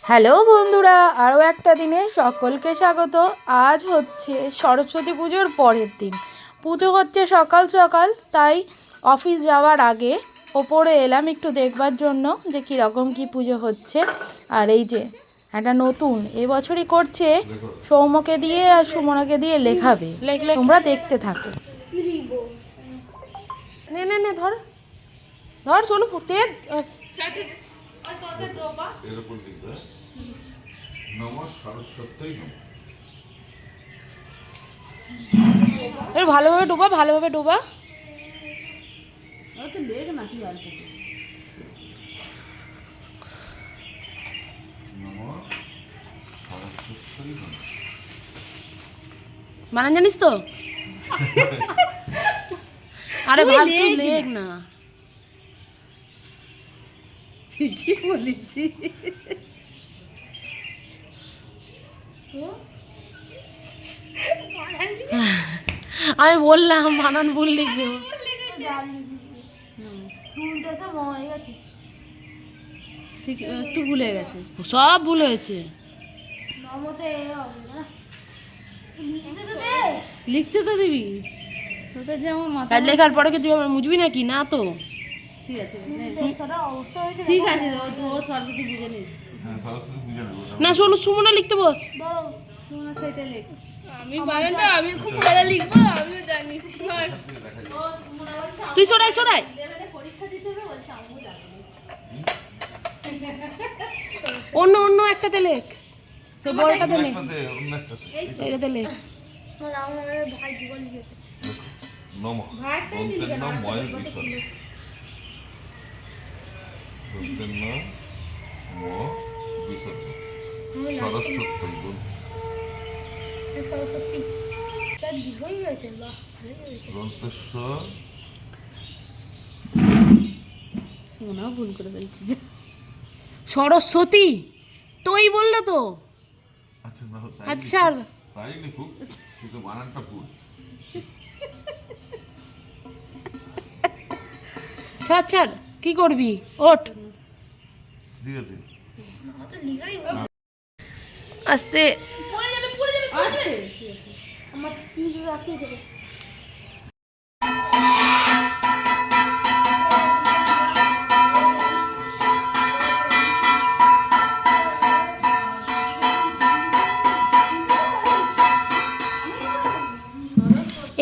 Hello বন্ধুরা, আরও একটা দিনে সকলকে স্বাগত। আজ হচ্ছে সরস্বতী পুজোর পরের দিন। পুজো হচ্ছে সকাল সকাল, তাই অফিস যাওয়ার আগে ওপরে এলাম একটু দেখবার জন্য যে কীরকম কী পুজো হচ্ছে। আর এই যে একটা নতুন এবছরই করছে, সৌম্যকে দিয়ে আর সুমনাকে দিয়ে লেখাবে। লেখলে তোমরা দেখতে থাকো। নে নে নে ধর ধর শোনো ফুটে ভালোভাবে ডোবা, ভালোভাবে ডোবা। বানান জানিস তো? আরে ভালো তুই লেখ না। ঠিকই বলেছি। আমি বললাম বানান ভুল লিখবে। ঠিক একটু ভুলে গেছে, সব ভুল হয়েছে। লিখতে তো দিবি, তোদের যেমন মাথা। লেখার পরে কি তুই আবার মুজবি নাকি? না তো ঠিক আছে, ঠিক আছে, ও সরস্বতী বুঝে নিস। না শোনো, সুমনা লিখতে বস। শোনা সেটা লেখ। আমি বানানটা আমি খুব ভালো লিখবো, আমিও জানি। তুই সরাই সরাই। অন্য অন্য একটাতে লেখ, তো বড়টাতে লেখ, এটাতে লেখ। ভুল করে ফেলছি। সরস্বতী তোই বললো তো। আচ্ছা তাই লিখুক, কিন্তু বানানটা ভুল। ছাড় ছাড়, কি করবি? ওঠ ঠিক আছে, আস্তে।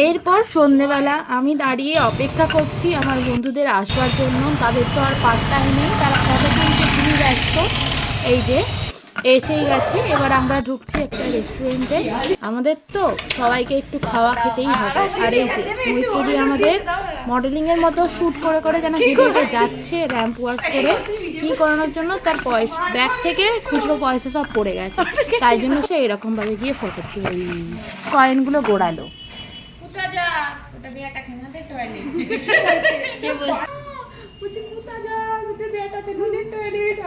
এরপর সন্ধেবেলা আমি দাঁড়িয়ে অপেক্ষা করছি আমার বন্ধুদের আসবার জন্য। তাদের তো আর পাত্তাই নেই, তারা কতক্ষণ খুবই ব্যস্ত। এই যে এসেই গেছে। এবার আমরা ঢুকছি একটা রেস্টুরেন্টে। আমাদের তো সবাইকে একটু খাওয়া খেতেই হবে। আর এই যে মৈত্রী আমাদের মডেলিংয়ের মতো শ্যুট করে করে যেন ভিডিওতে যাচ্ছে, র্যাম্প ওয়ার্ক করে। কী করানোর জন্য তার পয়সা ব্যাগ থেকে খুচরো পয়সা সব পড়ে গেছে, তাই জন্য সে এরকমভাবে গিয়ে ফটো কয়েনগুলো গোড়ালো।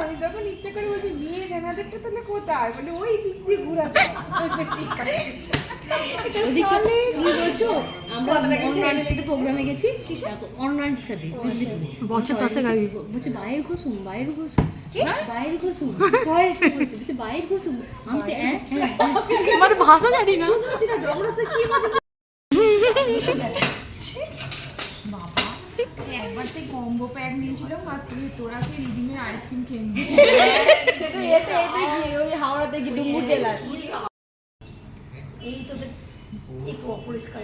আমি তখন ইচ্ছা করে বলছি মেয়ে জানাদেরটা তাহলে কোথায়, মানে ওই দিক দিয়ে ঘুরাতে। প্রোগ্রামে গেছি অন্যান্যের সাথে বছর দশেক আগে বলছে বাইরে ঘুসুম, বাইরে ঘুসুম, বাইরে ঘুসুম, বাইরে ঘুসুম। আমি তো মানে ভাষা জানি না। আমরা তো কি একবার তুই কম্বো প্যাক নিয়েছিলাম আর তোরা সেই রিডিমের আইসক্রিম খেয়ে সেটা এতে এতে গিয়ে ওই হাওড়াতে গিয়ে ডুমুর জেলার। এই তোদের একটু অপরিষ্কার,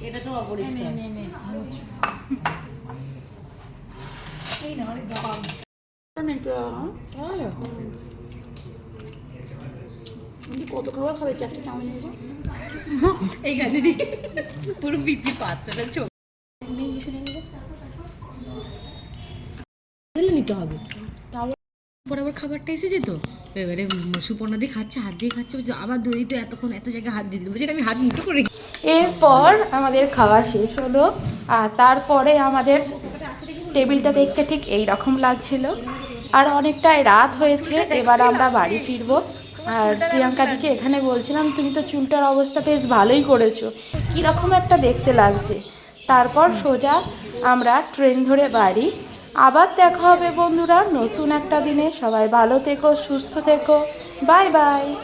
এটা তো অপরিষ্কার। এই না অনেক দাম। কত খাবার খাবে? চারটে চাউমিন হয়েছে এইখানে পুরো বিক্রি পাত্রটা ছোট নিতে হবে। তারপর আবার খাবারটা এসেছে তো, এবারে সুপর্ণা দিয়ে খাচ্ছে, হাত দিয়ে খাচ্ছে, আবার দই তো এতক্ষণ এত জায়গায় হাত দিয়ে দিল, বলছি আমি হাত মুঠো করে। এরপর আমাদের খাওয়া শেষ হলো। আর তারপরে আমাদের টেবিলটা দেখতে ঠিক এই রকম লাগছিল। আর অনেকটাই রাত হয়েছে, এবার আমরা বাড়ি ফিরবো। আর প্রিয়াঙ্কাদিকে এখানে বলছিলাম, তুমি তো চুলটার অবস্থা বেশ ভালোই করেছো, কীরকম একটা দেখতে লাগছে। তারপর সোজা আমরা ট্রেন ধরে বাড়ি। আবার দেখা হবে বন্ধুরা নতুন একটা দিনে। সবাই ভালো থেকো, সুস্থ থেকো। Bye bye.